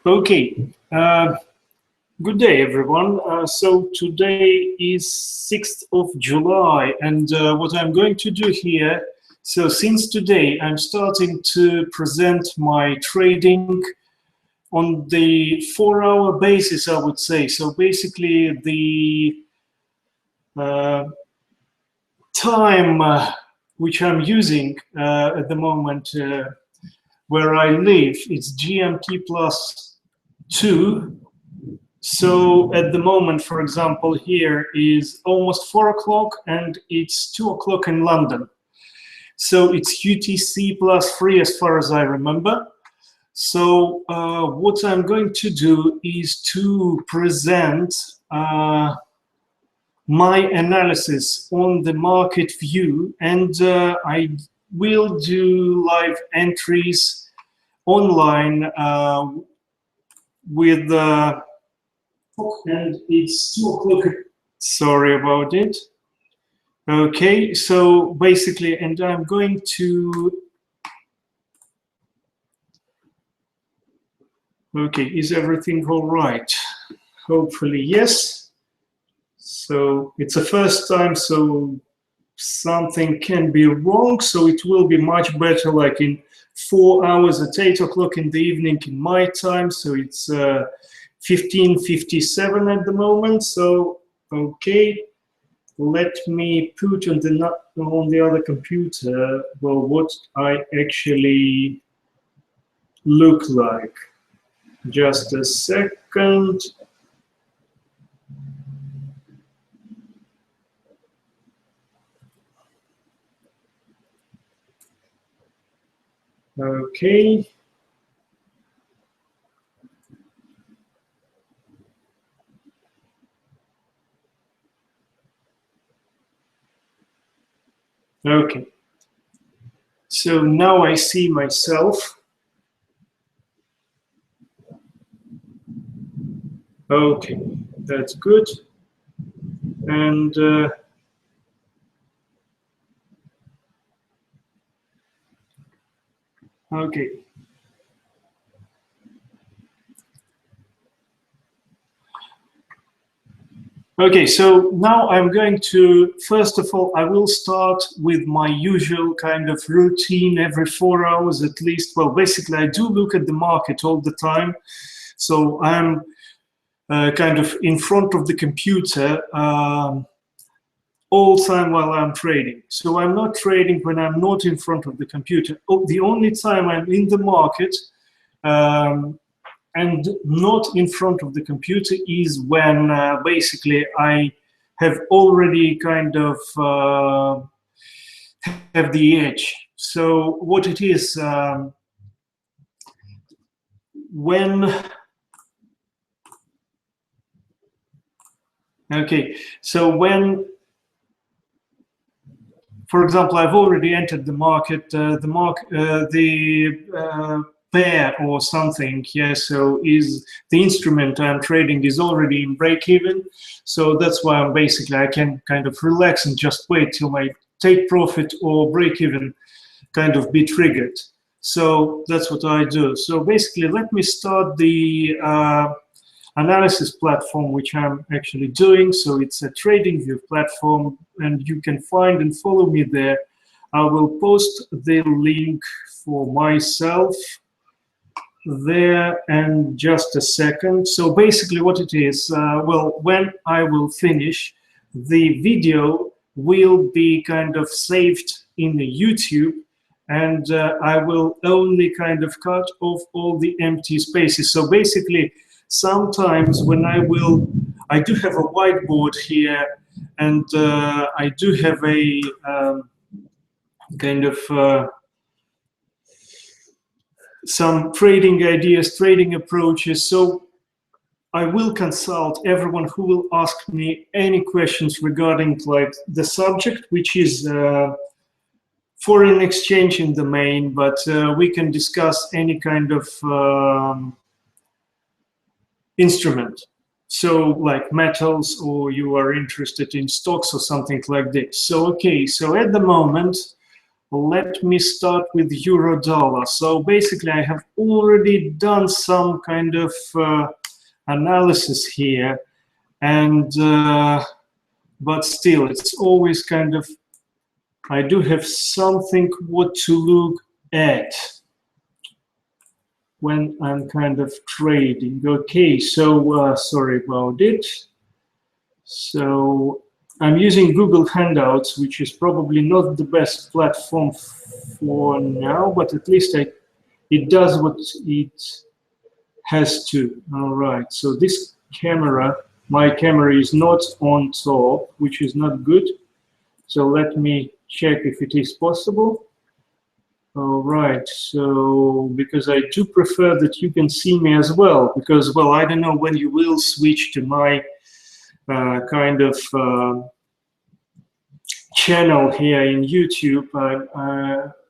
Okay, good day everyone. So today is 6th of July and what I'm going to do here, so since today I'm starting to present my trading on the 4-hour basis, I would say. So basically the time which I'm using at the moment where I live, it's GMT plus 2. So at the moment, for example, here is almost 4 o'clock and it's 2 o'clock in London. So it's UTC plus 3 as far as I remember. So what I'm going to do is to present my analysis on the market view, and I will do live entries online with and it's 2 o'clock. Sorry about it. Okay, so basically, and I'm going to. Okay, is everything all right? Hopefully, yes. So it's the first time, so something can be wrong. So it will be much better, like in 4 hours at 8 o'clock in the evening in my time. So it's 15:57 at the moment. So okay, let me put on the other computer, well, what I actually look like. Just a second. Okay. Okay. So now I see myself. Okay, that's good. And okay. Okay, so now I'm going to, first of all, I will start with my usual kind of routine every 4 hours at least. Well, basically, I do look at the market all the time. So I'm kind of in front of the computer all time while I'm trading. So I'm not trading when I'm not in front of the computer. Oh, the only time I'm in the market and not in front of the computer is when basically I have already kind of have the edge. So what it is, for example, I've already entered the market, pair or something, yeah, so is the instrument I'm trading is already in break even. So that's why I'm basically, I can kind of relax and just wait till my take profit or break even kind of be triggered. So that's what I do. So basically, let me start the analysis platform, which I'm actually doing. So it's a TradingView platform, and you can find and follow me there. I will post the link for myself there in just a second. So basically what it is, well, when I will finish, the video will be kind of saved in the YouTube, and I will only kind of cut off all the empty spaces. So basically, sometimes when I do have a whiteboard here, and I do have a kind of some trading ideas, trading approaches. So I will consult everyone who will ask me any questions regarding like the subject, which is foreign exchange in the main, but we can discuss any kind of instrument. So like metals, or you are interested in stocks or something like this. So okay, so at the moment, let me start with euro dollar. So basically I have already done some kind of analysis here, and but still it's always kind of, I do have something what to look at when I'm kind of trading. Okay, so sorry about it. So I'm using Google Hangouts, which is probably not the best platform for now, but at least it does what it has to. All right, so this camera, my camera is not on top, which is not good. So let me check if it is possible. All right, so because I do prefer that you can see me as well, because, well, I don't know when you will switch to my kind of channel here in YouTube.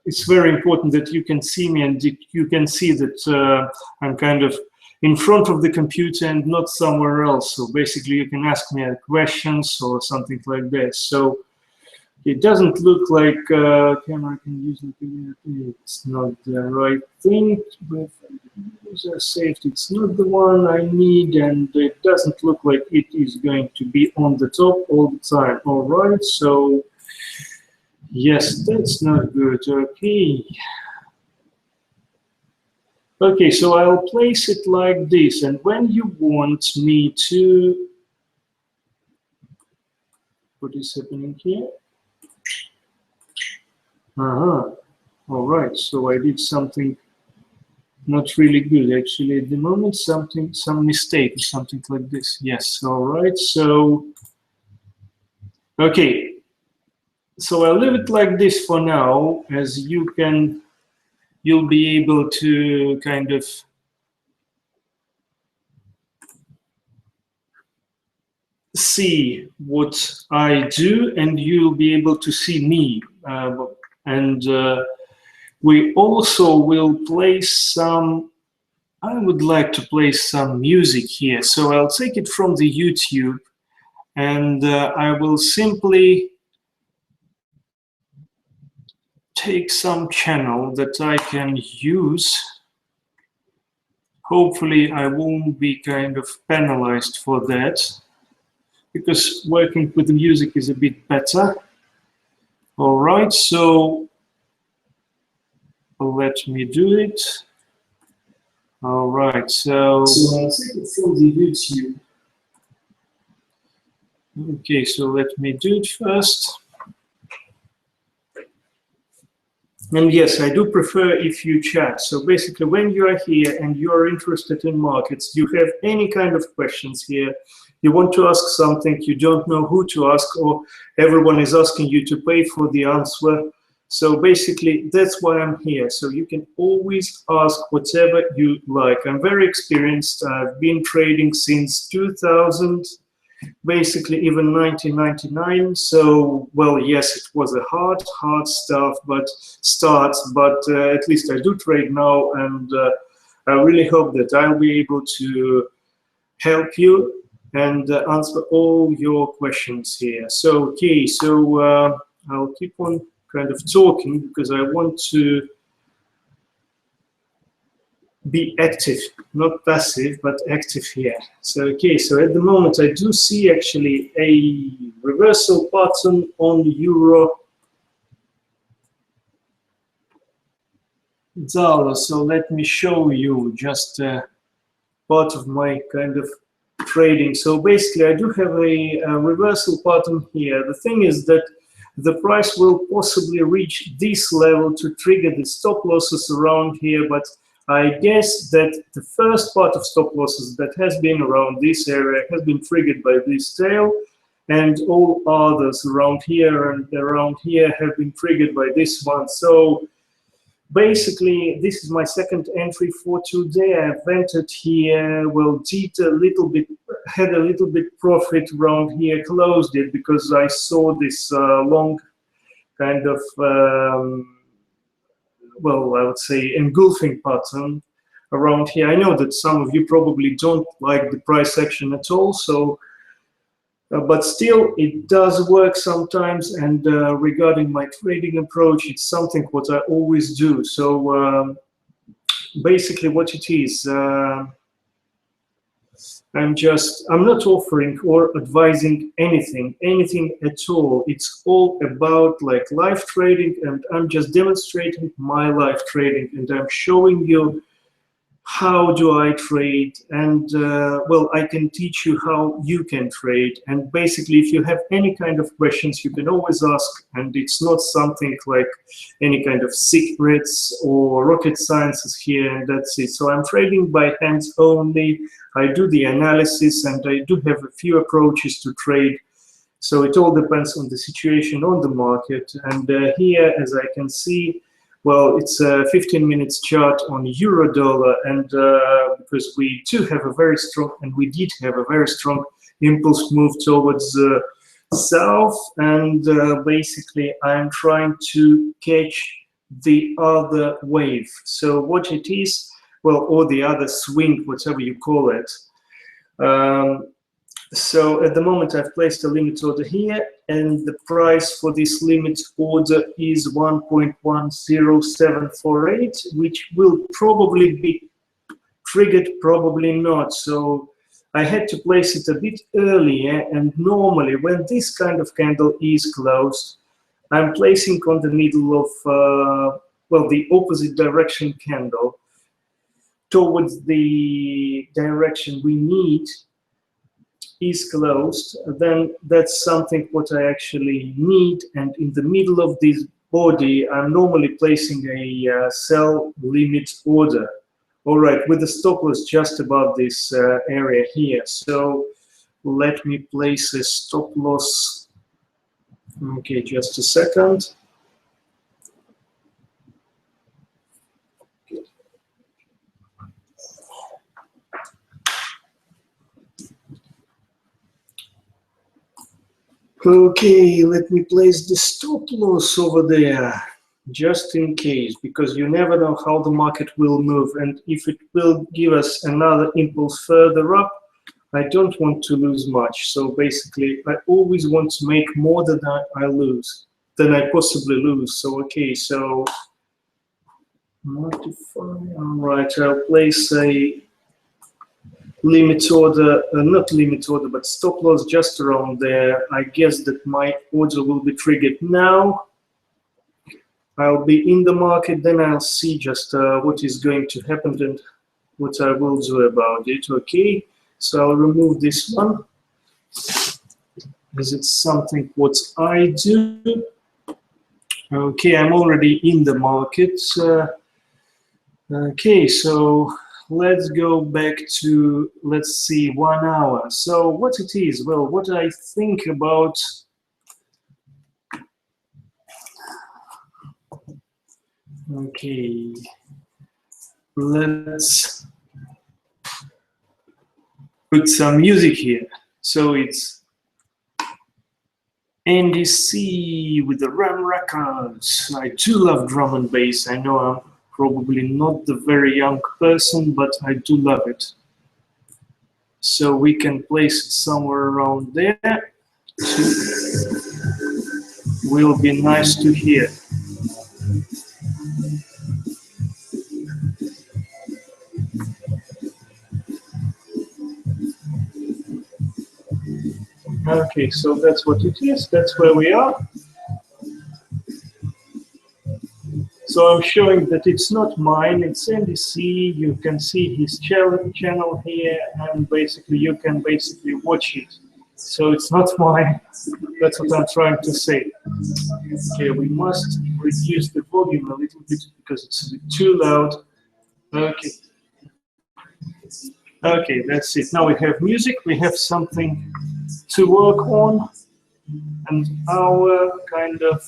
It's very important that you can see me and you can see that I'm kind of in front of the computer and not somewhere else. So basically you can ask me questions or something like this. So it doesn't look like camera can use it. It's not the right thing. But user safety, it's not the one I need, and it doesn't look like it is going to be on the top all the time. All right, so yes, that's not good. Okay. Okay, so I'll place it like this, and when you want me to, what is happening here? All right, so I did something not really good actually at the moment, some mistake or something like this. Yes, all right, so okay, so I'll leave it like this for now, as you'll be able to kind of see what I do, and you'll be able to see me. And we also will place some, I would like to place some music here. So I'll take it from the YouTube, and I will simply take some channel that I can use. Hopefully I won't be kind of penalized for that, because working with the music is a bit better. All right, so let me do it. All right, so I'll take it from the YouTube. Okay, so let me do it first. And yes, I do prefer if you chat. So basically, when you are here and you are interested in markets, you have any kind of questions here, you want to ask something, you don't know who to ask, or everyone is asking you to pay for the answer. So basically, that's why I'm here. So you can always ask whatever you like. I'm very experienced. I've been trading since 2000, basically even 1999. So, well, yes, it was a hard stuff, but at least I do trade now, and I really hope that I'll be able to help you and answer all your questions here. So, okay, so I'll keep on kind of talking, because I want to be active, not passive, but active here. So, okay, so at the moment I do see actually a reversal pattern on euro dollar. So let me show you just part of my kind of trading. So basically I do have a reversal pattern here. The thing is that the price will possibly reach this level to trigger the stop losses around here, but I guess that the first part of stop losses that has been around this area has been triggered by this tail, and all others around here and around here have been triggered by this one. So basically, this is my second entry for today. I've entered here, well, did a little bit, had a little bit profit around here, closed it because I saw this long kind of, well, I would say engulfing pattern around here. I know that some of you probably don't like the price action at all, so But still, it does work sometimes. And regarding my trading approach, it's something what I always do. So basically, what it is, I'm not offering or advising anything at all. It's all about like live trading, and I'm just demonstrating my live trading, and I'm showing you how do I trade, and well, I can teach you how you can trade. And basically, if you have any kind of questions, you can always ask, and it's not something like any kind of secrets or rocket sciences here, and that's it. So I'm trading by hands only. I do the analysis, and I do have a few approaches to trade. So it all depends on the situation on the market. And here, as I can see, well, it's a 15 minutes chart on euro dollar, and because we do have a very strong, and we did have a very strong impulse move towards south, and basically I'm trying to catch the other wave. So what it is, well, or the other swing, whatever you call it. So at the moment I've placed a limit order here, and the price for this limit order is 1.10748, which will probably be triggered, probably not. So I had to place it a bit earlier, and normally when this kind of candle is closed, I'm placing on the middle of, well, the opposite direction candle towards the direction we need is closed, then that's something what I actually need. And in the middle of this body, I'm normally placing a sell limit order. All right, with the stop loss just above this area here. So let me place a stop loss. Okay, just a second. Okay, let me place the stop loss over there, just in case, because you never know how the market will move, and if it will give us another impulse further up, I don't want to lose much. So basically, I always want to make more than I lose, than I possibly lose. So okay, so modify. All right, I'll place a limit order, not limit order, but stop loss just around there. I guess that my order will be triggered now. I'll be in the market, then I'll see just what is going to happen and what I will do about it. Okay, so I'll remove this one, because it's something what I do. Okay, I'm already in the market. Okay, so let's go back to, let's see, 1 hour. So what it is, well, what I think about, okay, let's put some music here. So it's NDC with the Ram Records. I do love drum and bass. I know I'm probably not the very young person, but I do love it. So we can place it somewhere around there. Will be nice to hear. Okay, so that's what it is. That's where we are. So I'm showing that it's not mine, it's NDC. You can see his channel here, and basically you can basically watch it. So it's not mine. That's what I'm trying to say. Okay, we must reduce the volume a little bit because it's a bit too loud. Okay. Okay, that's it. Now we have music, we have something to work on, and our kind of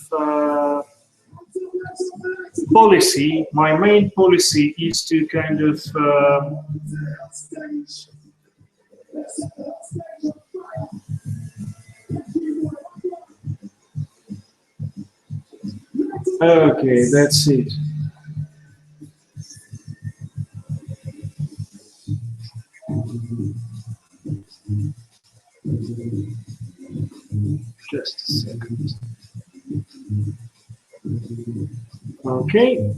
policy, my main policy is to kind of okay, that's it. Just a second. Okay.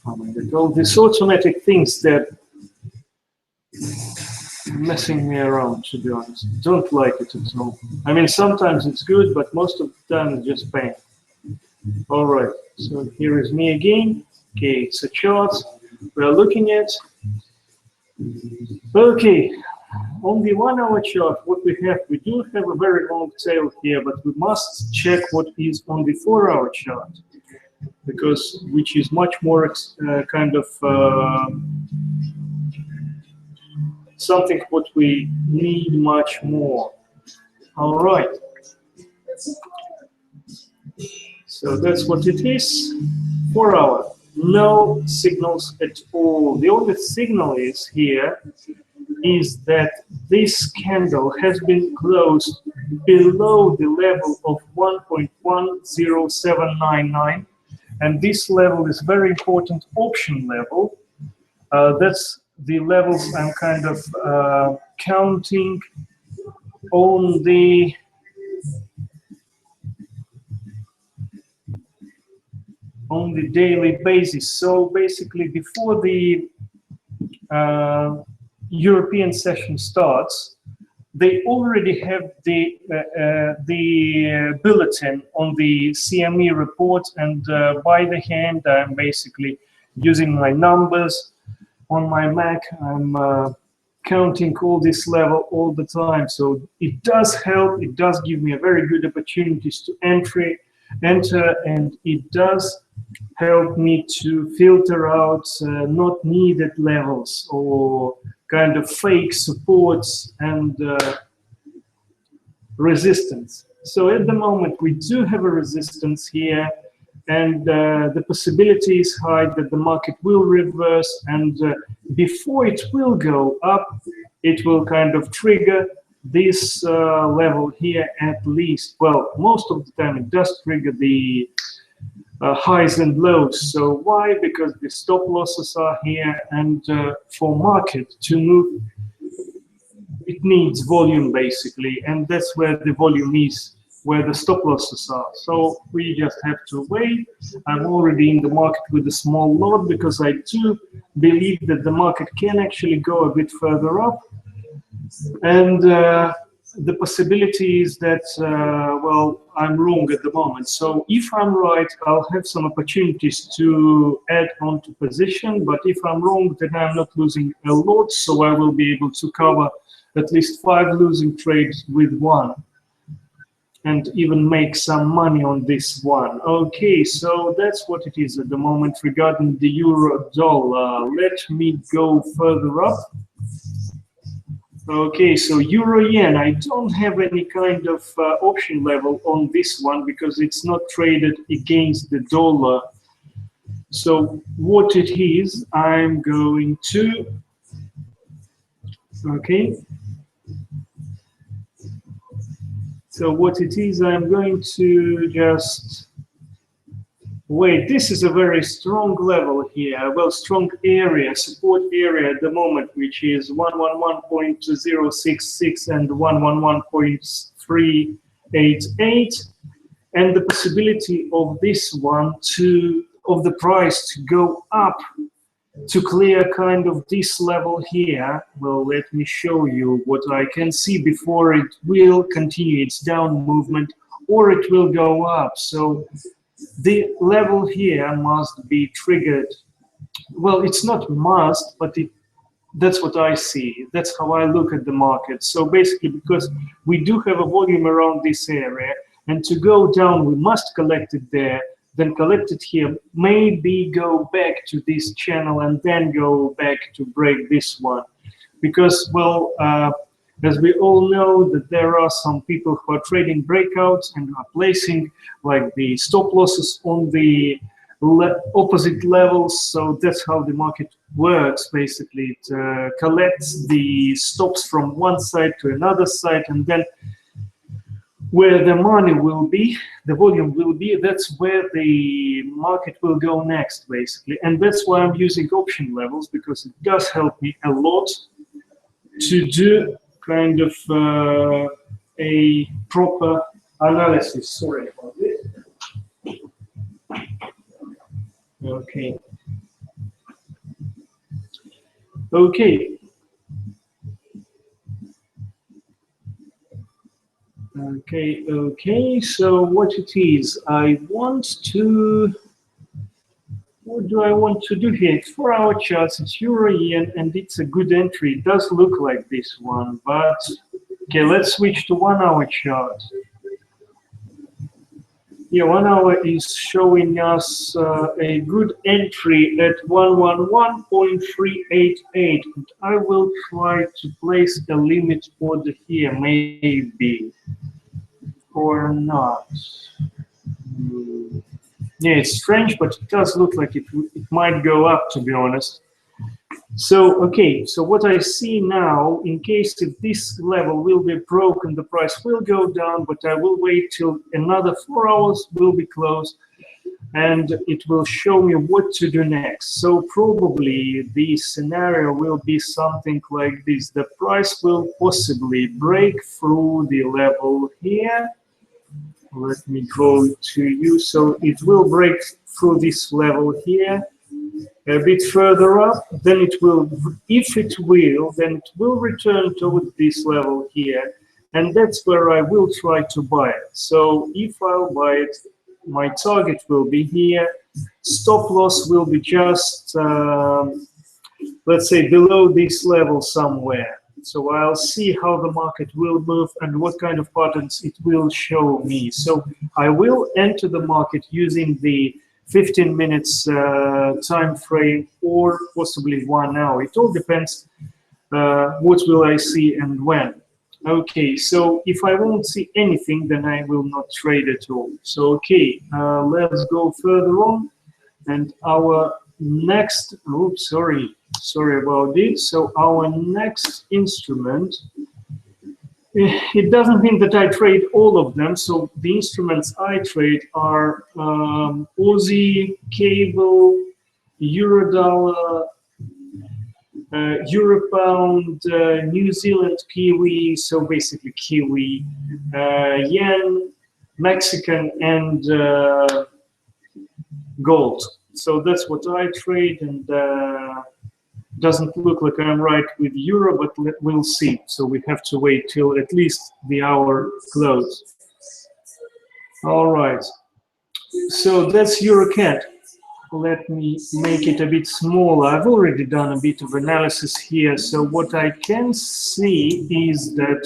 Oh my God, all these automatic things that messing me around, to be honest. Don't like it at all. I mean, sometimes it's good, but most of the time it's just pain. All right, so here is me again. Okay, it's a chart we're looking at. Okay, on the 1 hour chart, what we do have a very long tail here, but we must check what is on the 4 hour chart, because which is much more kind of something what we need much more. All right. So that's what it is. 4 hour. No signals at all. The only signal is here is that this candle has been closed below the level of 1.10799, and this level is very important option level. That's the levels I'm kind of counting on the daily basis. So basically, before the European session starts, they already have the bulletin on the CME report, and by the hand, I'm basically using my numbers on my Mac. I'm counting all this level all the time, so it does help. It does give me a very good opportunities to enter, and it does help me to filter out not needed levels or kind of fake supports and resistance. So at the moment we do have a resistance here, and the possibility is high that the market will reverse, and before it will go up, it will kind of trigger this level here at least. Well, most of the time it does trigger the highs and lows. So why? Because the stop losses are here, and for market to move, it needs volume basically, and that's where the volume is, where the stop losses are. So we just have to wait. I'm already in the market with a small lot because I do believe that the market can actually go a bit further up, and the possibility is that, well, I'm wrong at the moment. So if I'm right, I'll have some opportunities to add on to position, but if I'm wrong, then I'm not losing a lot, so I will be able to cover at least 5 losing trades with one, and even make some money on this one. Okay, so that's what it is at the moment regarding the euro dollar. Let me go further up. Okay, so euro yen, I don't have any kind of option level on this one because it's not traded against the dollar. So what it is, I'm going to, okay. So what it is, I'm going to just wait. This is a very strong level here, well, strong area, support area at the moment, which is 111.066 and 111.388, and the possibility of this one of the price to go up to clear kind of this level here. Well, let me show you what I can see before it will continue its down movement, or it will go up. So the level here must be triggered. Well, it's not must, but that's what I see. That's how I look at the market. So basically, because we do have a volume around this area, and to go down, we must collect it there, then collect it here, maybe go back to this channel, and then go back to break this one. Because, well, as we all know, that there are some people who are trading breakouts and are placing like the stop losses on the opposite levels. So that's how the market works. Basically, it collects the stops from one side to another side, and then where the money will be, the volume will be, that's where the market will go next, basically. And that's why I'm using option levels, because it does help me a lot to do kind of a proper analysis. Sorry about this. Okay. Okay. Okay, so what it is, I want to, what do I want to do here? It's 4-hour charts, it's Euro Yen, and it's a good entry. It does look like this one, but okay, let's switch to 1-hour chart. Yeah, 1 hour is showing us a good entry at 111.388. And I will try to place a limit order here, maybe, or not. Yeah, it's strange, but it does look like it might go up, to be honest. So, okay, so what I see now, in case if this level will be broken, the price will go down, but I will wait till another 4 hours will be closed, and it will show me what to do next. So probably the scenario will be something like this. The price will possibly break through the level here. Let me go to you. So it will break through this level here. A bit further up, then it will, if it will, then it will return to this level here, and that's where I will try to buy it. So if I'll buy it, my target will be here, stop loss will be just, let's say, below this level somewhere. So I'll see how the market will move and what kind of patterns it will show me. So I will enter the market using the 15 minutes time frame, or possibly 1 hour. It all depends what will I see and when. Okay, so if I won't see anything, then I will not trade at all. So okay, let's go further on. And our next, oops, sorry about this. So our next instrument, it doesn't mean that I trade all of them. So the instruments I trade are Aussie, cable, Eurodollar, Euro pound, New Zealand Kiwi, so basically Kiwi, Yen, Mexican, and gold. So that's what I trade, and doesn't look like I'm right with Euro, but we'll see. So we have to wait till at least the hour close. All right. So that's EuroCAD. Let me make it a bit smaller. I've already done a bit of analysis here. So what I can see is that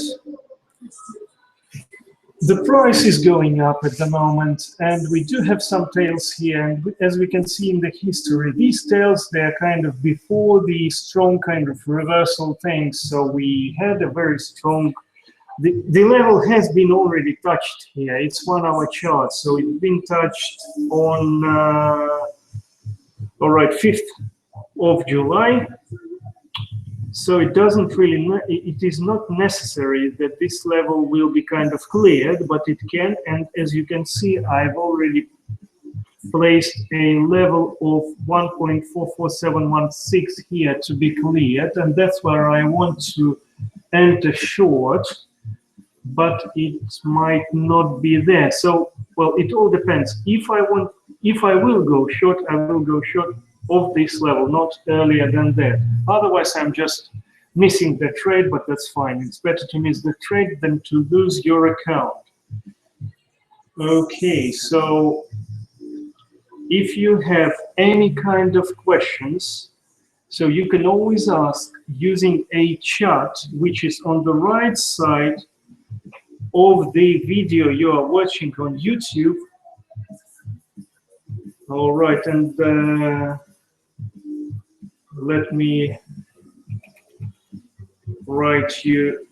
the price is going up at the moment, and we do have some tails here. And as we can see in the history, these tails, they're kind of before the strong kind of reversal thing. So we had a very strong, the level has been already touched here. It's 1 hour chart. So it's been touched on, all right, 5th of July. So it doesn't really, it is not necessary that this level will be kind of cleared, but it can. And as you can see, I've already placed a level of 1.44716 here to be cleared. And that's where I want to enter short, but it might not be there. So, well, it all depends. If I will go short, I will go short of this level, not earlier than that. Otherwise, I'm just missing the trade, but that's fine. It's better to miss the trade than to lose your account. Okay, so if you have any kind of questions, so you can always ask using a chat, which is on the right side of the video you are watching on YouTube. All right, and let me write you.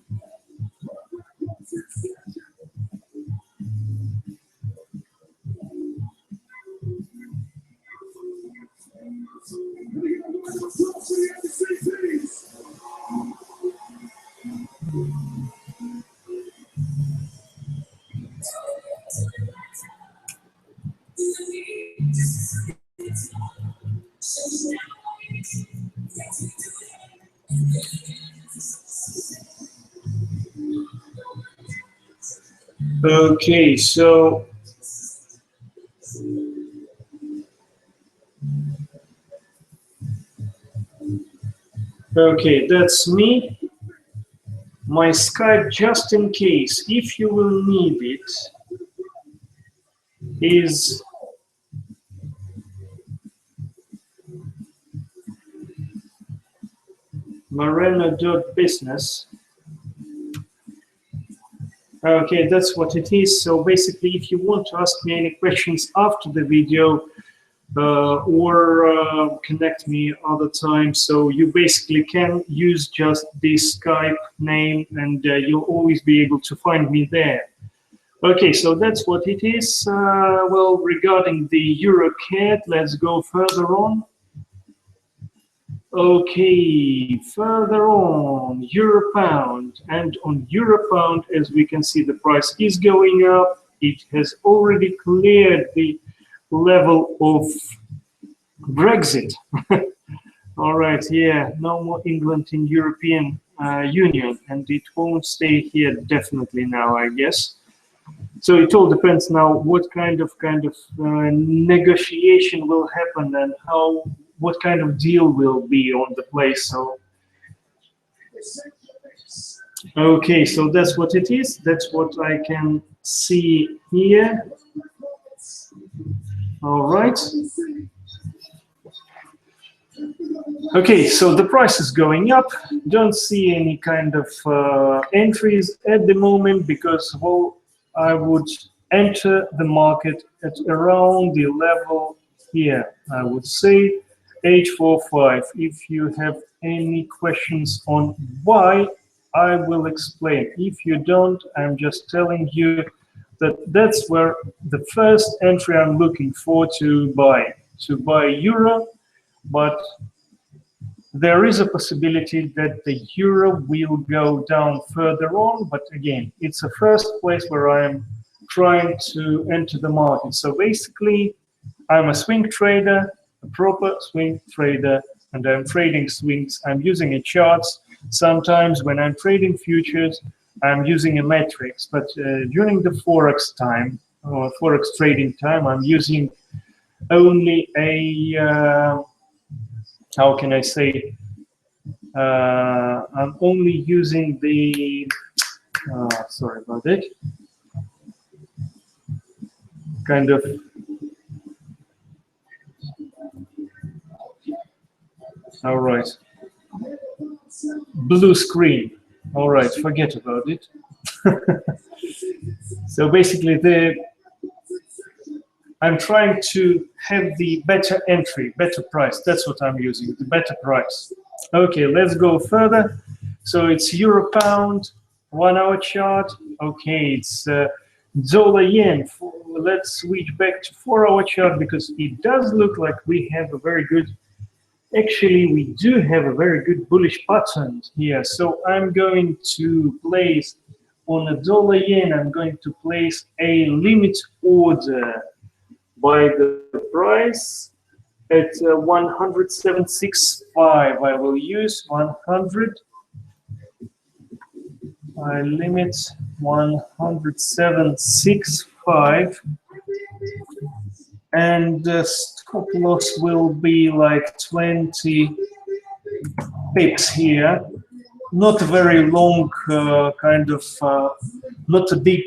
Okay, so okay, that's me. My Skype, just in case, if you will need it, is marenno.business. Okay, that's what it is. So basically, if you want to ask me any questions after the video, or connect me other time, so you basically can use just this Skype name, and you'll always be able to find me there. Okay, so that's what it is. Well, regarding the euro CAD, let's go further on. Okay, further on, euro pound, and on euro pound, as we can see, the price is going up. It has already cleared the level of Brexit. All right, yeah, no more England in European Union, and it won't stay here definitely now, I guess. So it all depends now what kind of negotiation will happen, and what kind of deal will be on the place. So okay, so that's what it is. That's what I can see here. All right. Okay, so the price is going up. Don't see any kind of entries at the moment, because, well, I would enter the market at around the level here. I would say 845. If you have any questions on why, I will explain. If you don't, I'm just telling you that that's where the first entry I'm looking for to buy euro. But there is a possibility that the euro will go down further on, but again, it's a first place where I am trying to enter the market. So basically, I'm a swing trader, a proper swing trader, and I'm trading swings. I'm using a charts. Sometimes when I'm trading futures, I'm using a matrix, but during the Forex time, or Forex trading time, I'm using only a how can I say? I'm only using the, sorry about it, kind of, all right, blue screen. All right, forget about it. So basically, I'm trying to have the better entry, better price. That's what I'm using, the better price. Okay, let's go further. So it's euro pound, 1 hour chart. Okay, it's dollar yen. Let's switch back to 4 hour chart, because it does look like we have a very good, actually we do have a very good bullish pattern here. So I'm going to place on a dollar yen, I'm going to place a limit order by the price at 107.65. I will use 100. I limit 107.65, and the stop loss will be like 20 pips here. Not a very long not a big,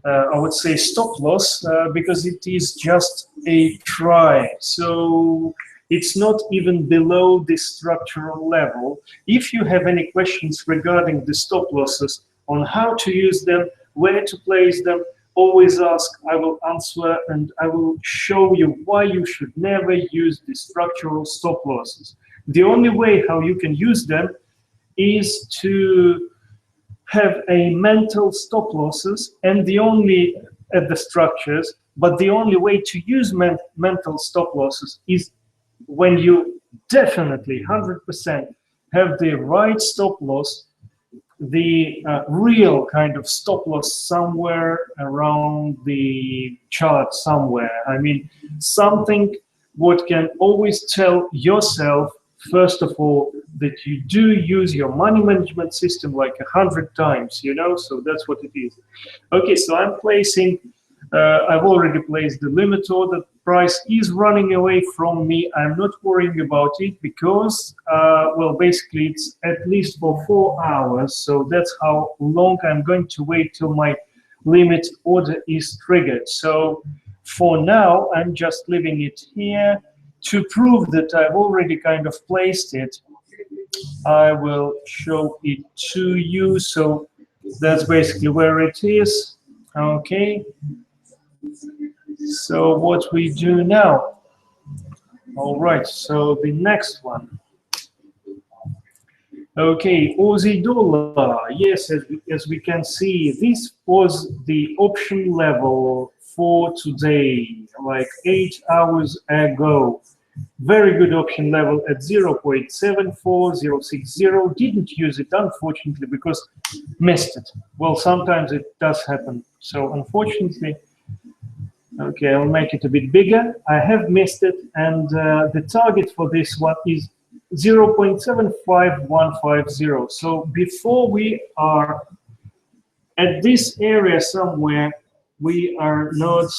I would say, stop loss, because it is just a try. So it's not even below the structural level. If you have any questions regarding the stop losses, on how to use them, where to place them, always ask. I will answer, and I will show you why you should never use the structural stop losses. The only way how you can use them is to have a mental stop losses, and the only at the structures, but the only way to use mental stop losses is when you definitely 100% have the right stop loss, the real kind of stop loss somewhere around the chart somewhere. I mean, something what can always tell yourself, first of all, that you do use your money management system like 100 times, you know, so that's what it is. Okay, so I'm placing, I've already placed the limit order. Price is running away from me. I'm not worrying about it because, well, basically it's at least for 4 hours. So that's how long I'm going to wait till my limit order is triggered. So for now, I'm just leaving it here. To prove that I've already kind of placed it, I will show it to you. So that's basically where it is. Okay. So what we do now? All right, so the next one. Okay, Aussie dollar. Yes, as we can see, this was the option level for today, like 8 hours ago. Very good option level at 0.74060. Didn't use it, unfortunately, because missed it. Well, sometimes it does happen. So unfortunately, okay, I'll make it a bit bigger. I have missed it, and the target for this one is 0.75150. So before we are at this area somewhere, we are not,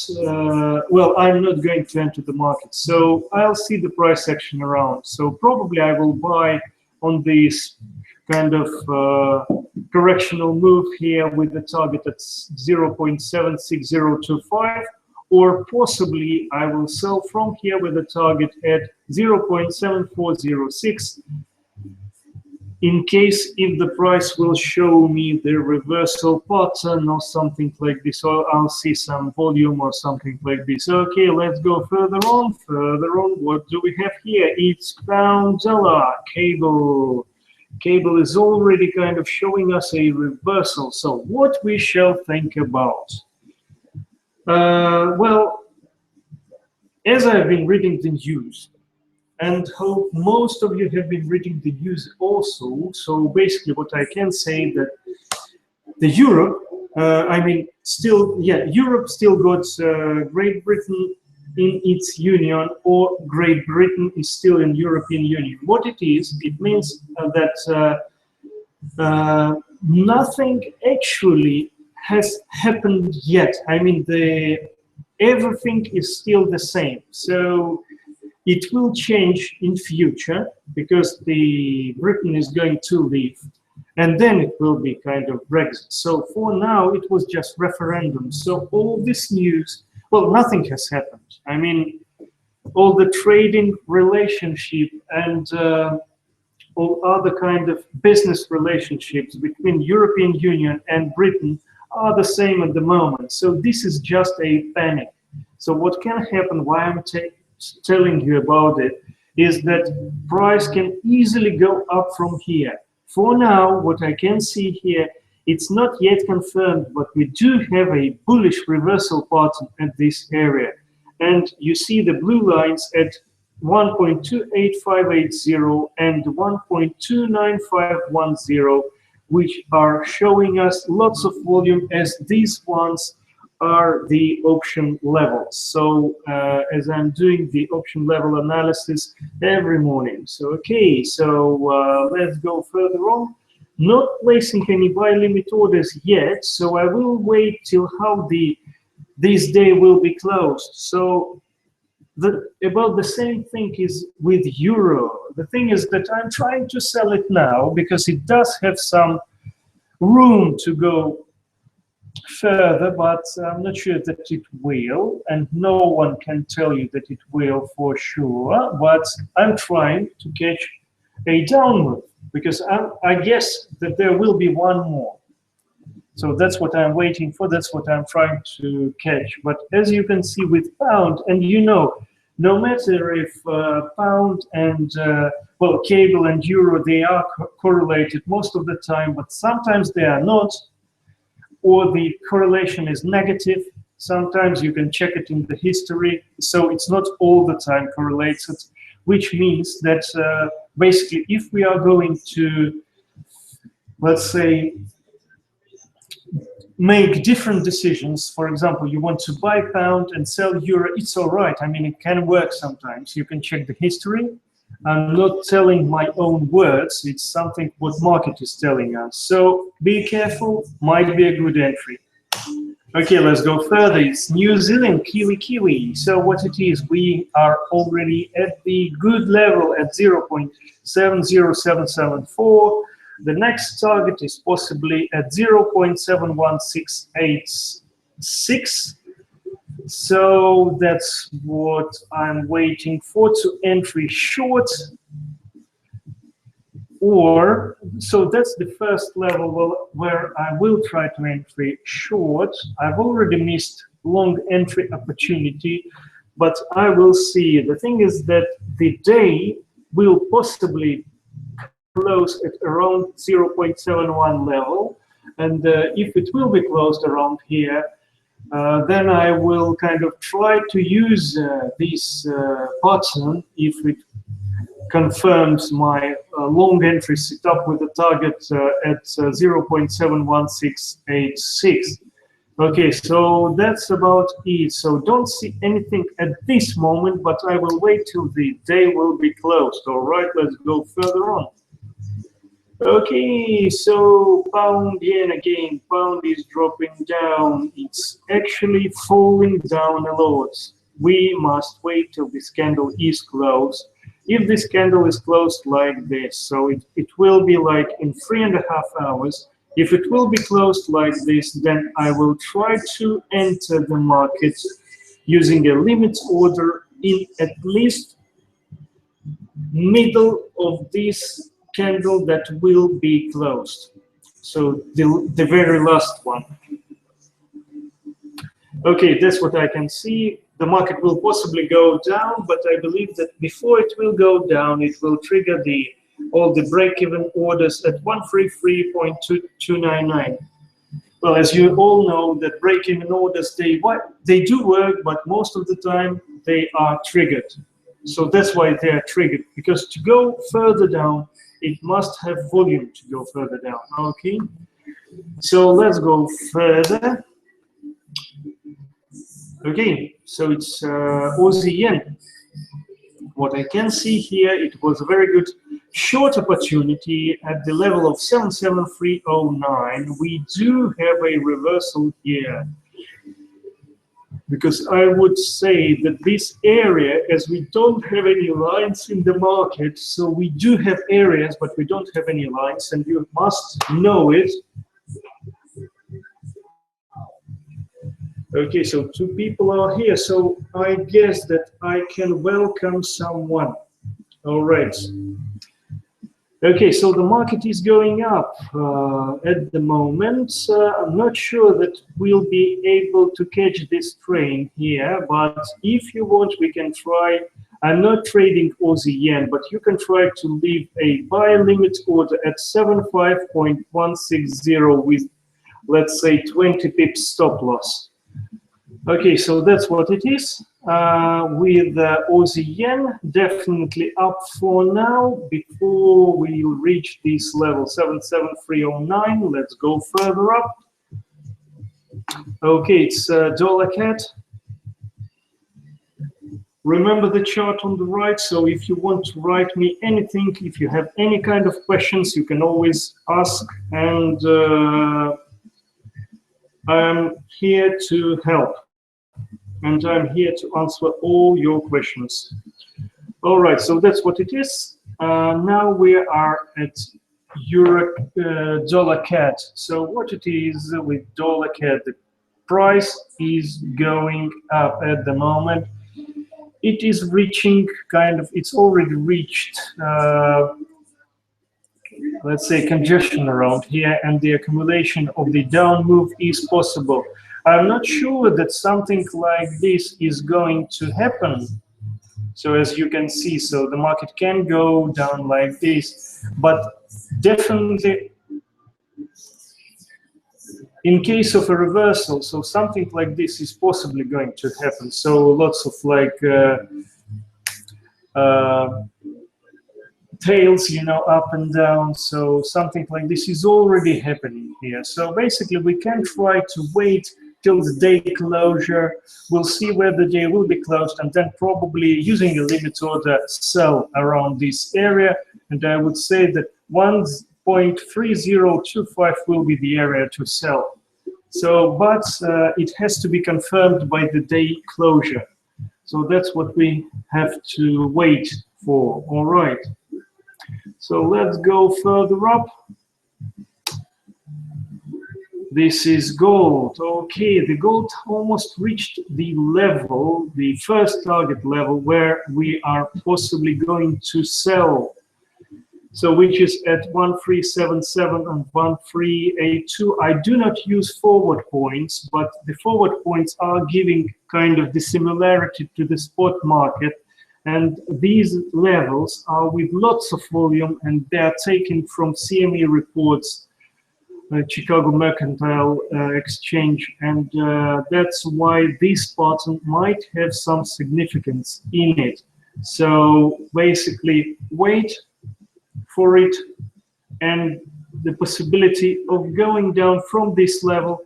well, I'm not going to enter the market. So I'll see the price action around. So probably I will buy on this kind of correctional move here with the target at 0.76025. Or possibly I will sell from here with a target at 0.7406 in case if the price will show me the reversal pattern or something like this, or I'll see some volume or something like this. Okay, let's go further on. What do we have here? It's pound dollar cable. Cable is already kind of showing us a reversal. So what we shall think about? Well, as I've been reading the news, and hope most of you have been reading the news also, so basically what I can say that the Europe, I mean, still, yeah, Europe still got Great Britain in its union, or Great Britain is still in European Union. What it is, it means that nothing actually has happened yet. I mean, everything is still the same. So it will change in future because the Britain is going to leave, and then it will be kind of Brexit. So for now, it was just referendum. So all this news, well, nothing has happened. I mean, all the trading relationship and all other kind of business relationships between European Union and Britain are the same at the moment. So this is just a panic. So what can happen, why I'm telling you about it, is that price can easily go up from here. For now, what I can see here, it's not yet confirmed, but we do have a bullish reversal pattern at this area. And you see the blue lines at 1.28580 and 1.29510, which are showing us lots of volume, as these ones are the option levels. So as I'm doing the option level analysis every morning. So okay, so let's go further on. Not placing any buy limit orders yet, so I will wait till how this day will be closed. So about the same thing is with euro. The thing is that I'm trying to sell it now because it does have some room to go further, but I'm not sure that it will, and no one can tell you that it will for sure, but I'm trying to catch a downward because I guess that there will be one more. So that's what I'm waiting for, that's what I'm trying to catch. But as you can see with pound, and you know, no matter if pound and, well, cable and euro, they are correlated most of the time, but sometimes they are not, or the correlation is negative. Sometimes you can check it in the history, so it's not all the time correlated, which means that basically if we are going to, let's say, make different decisions. For example, you want to buy pound and sell euro, it's all right. I mean, it can work sometimes. You can check the history. I'm not telling my own words. It's something what market is telling us. So be careful, might be a good entry. Okay, let's go further. It's New Zealand, Kiwi. So what it is, we are already at the good level at 0.70774. The next target is possibly at 0.71686. So that's what I'm waiting for to entry short. Or, so that's the first level where I will try to entry short. I've already missed long entry opportunity, but I will see. The thing is that the day will possibly close at around 0.71 level. And if it will be closed around here, then I will kind of try to use this pattern if it confirms my long entry setup with a target at 0.71686. Okay, so that's about it. So don't see anything at this moment, but I will wait till the day will be closed. All right, let's go further on. Okay, so pound yen again. Pound is dropping down. It's actually falling down a lot. We must wait till this candle is closed. If this candle is closed like this, so it will be like in 3.5 hours. If it will be closed like this, then I will try to enter the market using a limit order in at least middle of this candle that will be closed. So the very last one. Okay, that's what I can see. The market will possibly go down, but I believe that before it will go down, it will trigger all the break-even orders at 133.299. Well, as you all know, that break-even orders, they do work, but most of the time they are triggered. So that's why they are triggered, because to go further down, it must have volume to go further down. Okay, so let's go further. Okay, so it's Aussie yen. What I can see here, it was a very good short opportunity at the level of 77309. We do have a reversal here, because I would say that this area, as we don't have any lines in the market, so we do have areas, but we don't have any lines, and you must know it. Okay, so 2 people are here, so I guess that I can welcome someone. All right. Okay, so the market is going up at the moment. I'm not sure that we'll be able to catch this train here, but if you want, we can try. I'm not trading Aussie yen, but you can try to leave a buy limit order at 75.160 with, let's say, 20 pips stop loss. Okay, so that's what it is. With Aussie yen, definitely up for now before we reach this level 77309. Let's go further up. Okay, it's dollar CAD. Remember the chart on the right, so if you want to write me anything, if you have any kind of questions, you can always ask, and I'm here to help. And I'm here to answer all your questions. All right, so that's what it is. Now we are at Euro dollar CAD. So what it is with dollar CAD, the price is going up at the moment. It is reaching it's already reached, let's say, congestion around here, and the accumulation of the down move is possible. I'm not sure that something like this is going to happen. So as you can see, so the market can go down like this, but definitely in case of a reversal, so something like this is possibly going to happen. So lots of like tails, you know, up and down. So something like this is already happening here. So basically we can try to wait till the day closure. We'll see where the day will be closed, and then probably using a limit order sell around this area. And I would say that 1.3025 will be the area to sell. So, but it has to be confirmed by the day closure. So that's what we have to wait for. All right. So let's go further up. This is gold. Okay, the gold almost reached the level, the first target level, where we are possibly going to sell. So which is at 1377 and 1382. I do not use forward points, but the forward points are giving kind of the similarity to the spot market. And these levels are with lots of volume, and they are taken from CME reports, Chicago Mercantile Exchange, and that's why this pattern might have some significance in it. So basically, wait for it and the possibility of going down from this level,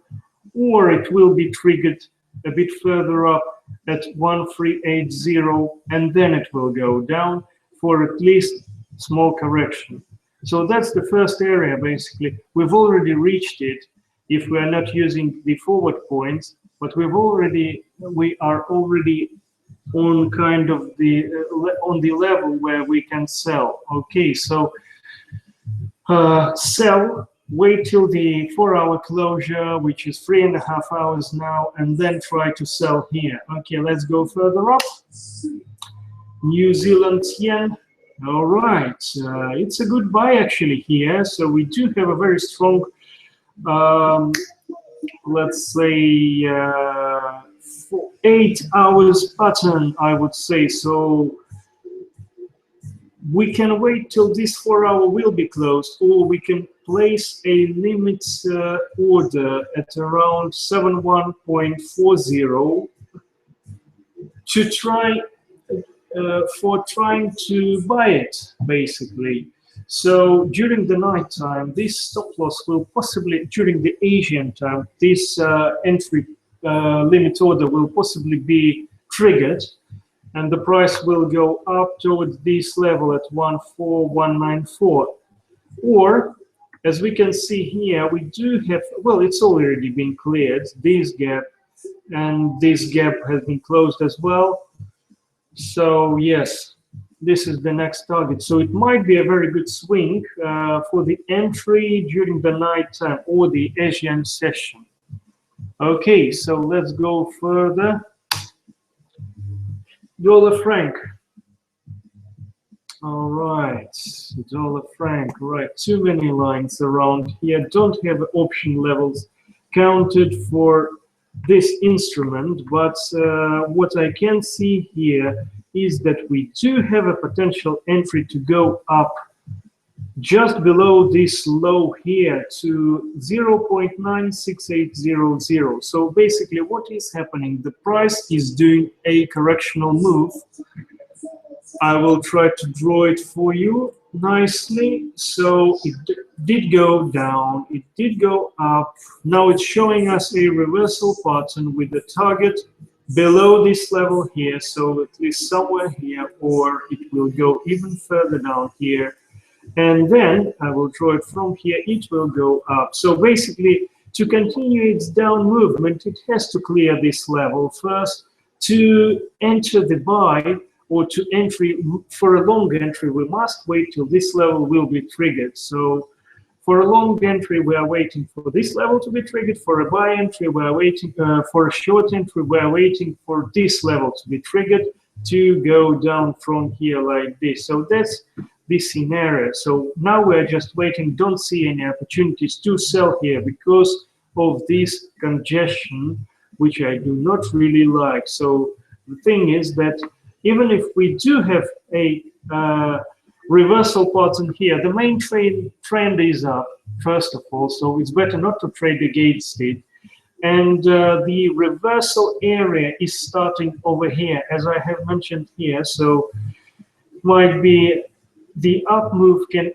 or it will be triggered a bit further up at 1380, and then it will go down for at least small correction. So that's the first area. Basically we've already reached it if we are not using the forward points, but we are already on kind of the on the level where we can sell. Okay, so sell, wait till the 4-hour closure, which is 3.5 hours now, and then try to sell here. Okay, let's go further up. New Zealand yen. All right, it's a good buy actually here. So we do have a very strong, let's say, 8 hours pattern, I would say. So we can wait till this 4-hour will be closed, or we can place a limit order at around 71.40 to try for trying to buy it, basically. So during the night time, this stop loss will possibly, during the Asian time, this entry limit order will possibly be triggered, and the price will go up towards this level at 14194. Or, as we can see here, we do have, well, it's already been cleared, this gap, and this gap has been closed as well. So yes, this is the next target. So it might be a very good swing for the entry during the night time or the Asian session. Okay, so let's go further. Dollar franc. All right, dollar franc, right. Too many lines around here. Don't have option levels counted for this instrument, but what I can see here is that we do have a potential entry to go up just below this low here to 0.96800. So basically what is happening, the price is doing a correctional move. I will try to draw it for you nicely. So it did go down, it did go up. Now it's showing us a reversal pattern with the target below this level here, so at least somewhere here, or it will go even further down here. And then I will draw it from here, it will go up. So basically, to continue its down movement, it has to clear this level first. To enter the buy, or to entry for a long entry, we must wait till this level will be triggered. So for a long entry, we are waiting for this level to be triggered. For a buy entry, we are waiting for a short entry, we are waiting for this level to be triggered to go down from here like this. So that's the scenario. So now we're just waiting, don't see any opportunities to sell here because of this congestion, which I do not really like. So the thing is that even if we do have a reversal pattern here, the main trend is up, first of all, so it's better not to trade against it. And the reversal area is starting over here, as I have mentioned here. So it might be the up move can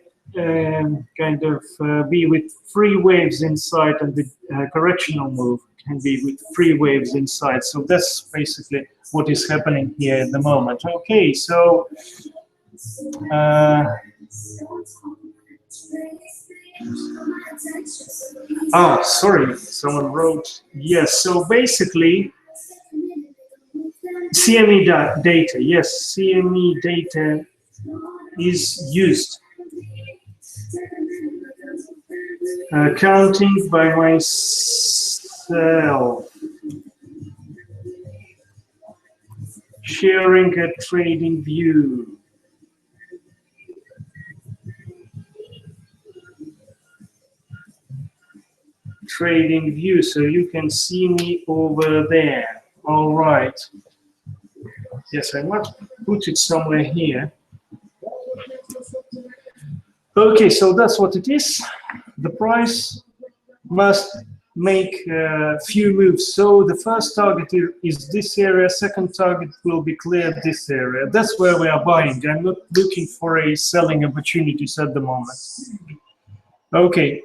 kind of be with 3 waves inside, and the correctional move can be with 3 waves inside. So that's basically what is happening here at the moment. Okay, so sorry, someone wrote. Yes, so basically CME data. Yes, CME data is used. Counting by myself. Sharing a trading view. Trading view, so you can see me over there. All right. Yes, I must put it somewhere here. Okay, so that's what it is. The price must make a few moves. So the first target is this area, second target will be cleared this area. That's where we are buying. I'm not looking for a selling opportunities at the moment. Okay.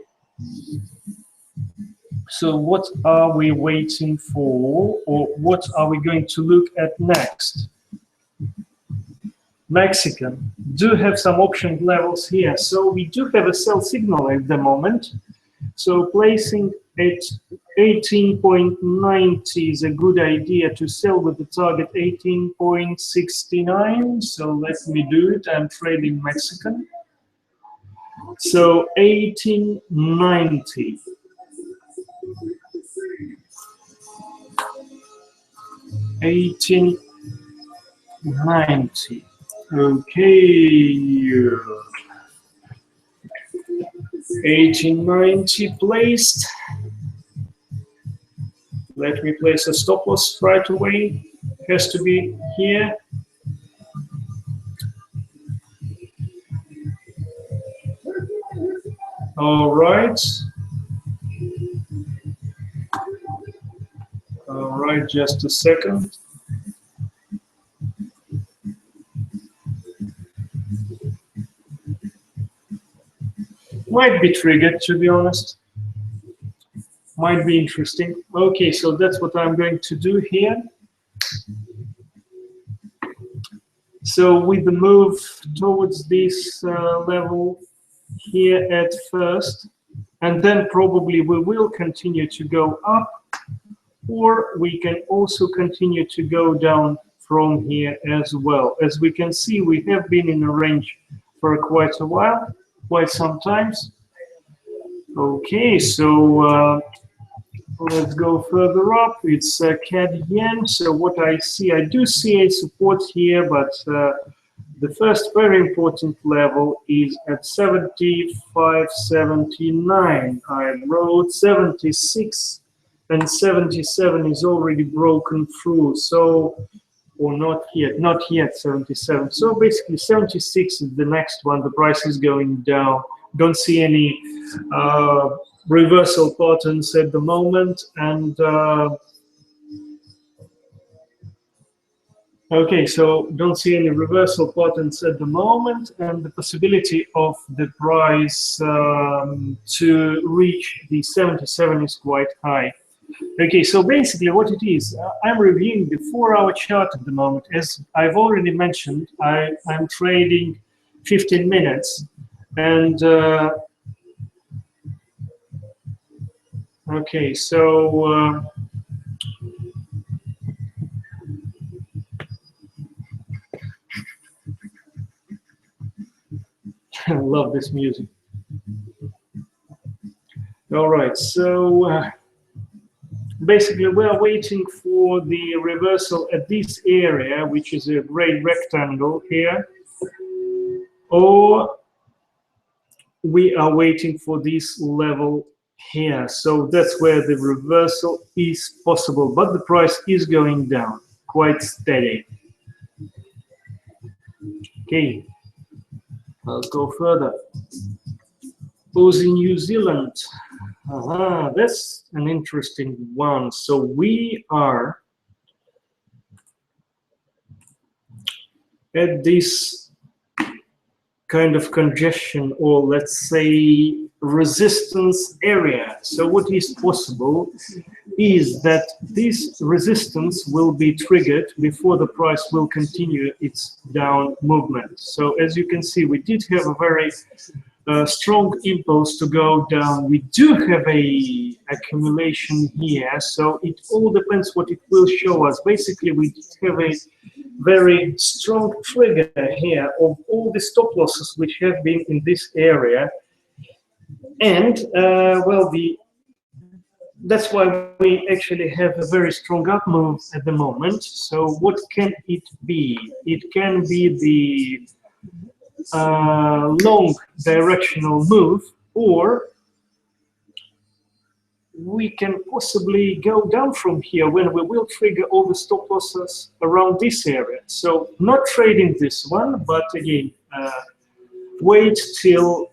So what are we waiting for, or what are we going to look at next? Mexican do have some option levels here. So we do have a sell signal at the moment. So placing at 18.90 is a good idea to sell with the target 18.69. So let me do it. I'm trading Mexican. So 18.90. 18.90. Okay. 18.90 placed. Let me place a stop loss right away. Has to be here. All right. All right, just a second. Might be triggered, to be honest. Might be interesting. Okay, so that's what I'm going to do here. So with the move towards this level here at first, and then probably we will continue to go up, or we can also continue to go down from here as well. As we can see, we have been in a range for quite a while, quite some times. Okay, so let's go further up. It's CAD yen. So what I see, I do see a support here, but the first very important level is at 75.79. I wrote 76, and 77 is already broken through. So, or not yet 77. So basically 76 is the next one. The price is going down. Don't see any reversal patterns at the moment, and okay, so don't see any reversal patterns at the moment, and the possibility of the price to reach the 77 is quite high. Okay, so basically what it is, I'm reviewing the 4-hour chart at the moment. As I've already mentioned, I'm trading 15 minutes, and okay, so I love this music. All right, so basically we are waiting for the reversal at this area, which is a gray rectangle here, or we are waiting for this level here. So that's where the reversal is possible, but the price is going down quite steady. Okay, let's go further. Aussie New Zealand. That's an interesting one. So we are at this kind of congestion, or let's say resistance area. So what is possible is that this resistance will be triggered before the price will continue its down movement. So as you can see, we did have a very strong impulse to go down. We do have a accumulation here, so it all depends what it will show us. Basically, we have a very strong trigger here of all the stop losses which have been in this area, and well, that's why we actually have a very strong up move at the moment. So what can it be? It can be the long directional move, or we can possibly go down from here when we will trigger all the stop losses around this area. So not trading this one, but again, wait till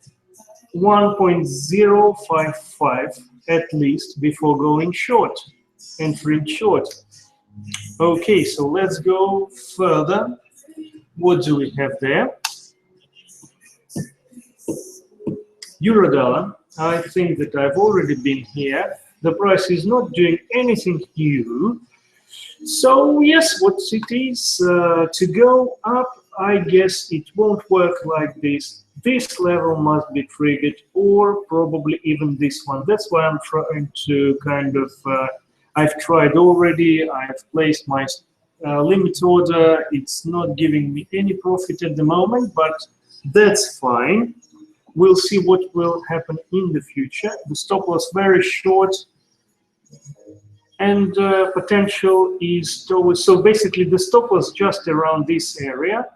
1.055 at least before going short, entering short. Okay, so let's go further. What do we have there? Euro dollar. I think that I've already been here. The price is not doing anything new. So yes, what it is to go up, I guess it won't work like this. This level must be triggered, or probably even this one. That's why I'm trying to kind of, I've tried already, I've placed my limit order. It's not giving me any profit at the moment, but that's fine. We'll see what will happen in the future. The stop loss very short, and potential is towards, so basically the stop loss just around this area,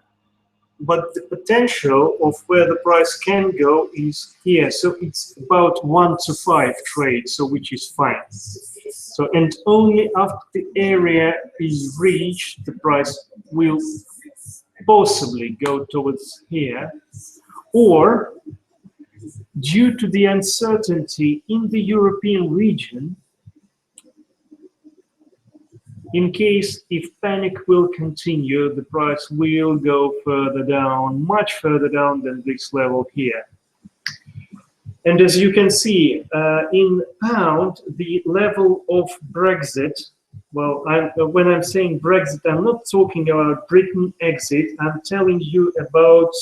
but the potential of where the price can go is here. So it's about 1 to 5 trade, so which is fine. So, and only after the area is reached, the price will possibly go towards here, or due to the uncertainty in the European region, in case if panic will continue, the price will go further down, much further down than this level here. And as you can see, in pound, the level of Brexit, well, when I'm saying Brexit, I'm not talking about Britain exit, I'm telling you about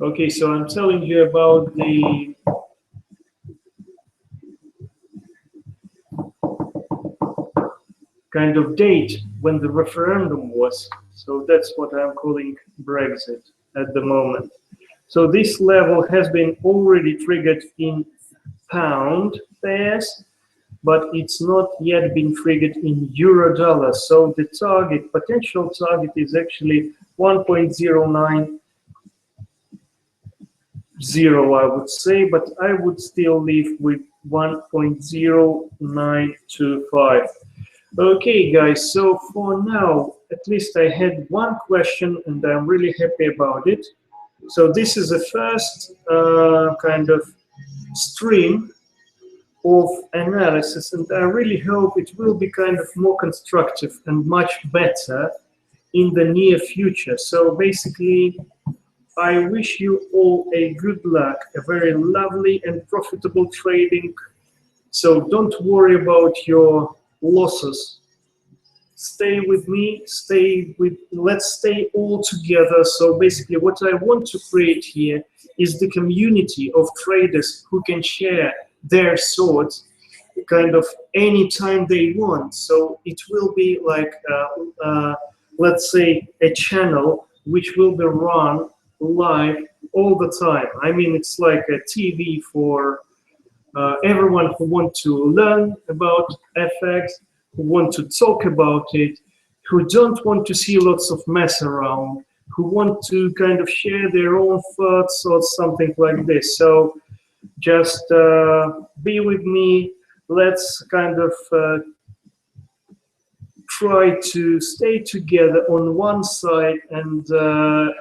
okay, so I'm telling you about the kind of date when the referendum was. So that's what I'm calling Brexit at the moment. So this level has been already triggered in pound pairs, but it's not yet been triggered in euro dollar. So the target, potential target, is actually 1.090, I would say, but I would still leave with 1.0925. Okay, guys, so for now, at least I had one question, and I'm really happy about it. So this is the first kind of stream of analysis, and I really hope it will be kind of more constructive and much better in the near future. So basically, I wish you all a good luck, a very lovely and profitable trading. So don't worry about your losses. Stay with me, let's stay all together. So basically what I want to create here is the community of traders who can share their thoughts kind of anytime they want. So it will be like, let's say, a channel which will be run live all the time. I mean, it's like a TV for everyone who want to learn about FX, who want to talk about it, who don't want to see lots of mess around, who want to kind of share their own thoughts or something like this. So just be with me. Let's kind of try to stay together on one side, and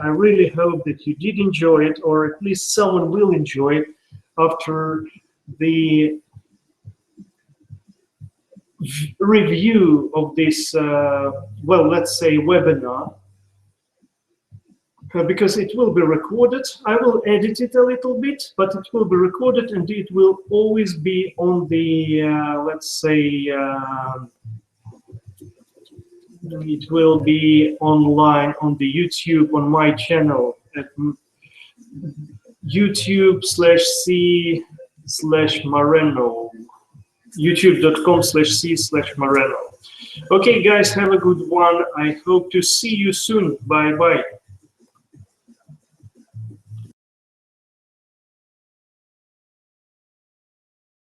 I really hope that you did enjoy it, or at least someone will enjoy it after the review of this, well, let's say webinar, because it will be recorded. I will edit it a little bit, but it will be recorded and it will always be on the, let's say, it will be online on the YouTube, on my channel at YouTube/C/marenno, youtube.com/C/marenno. Okay, guys, have a good one. I hope to see you soon. Bye-bye.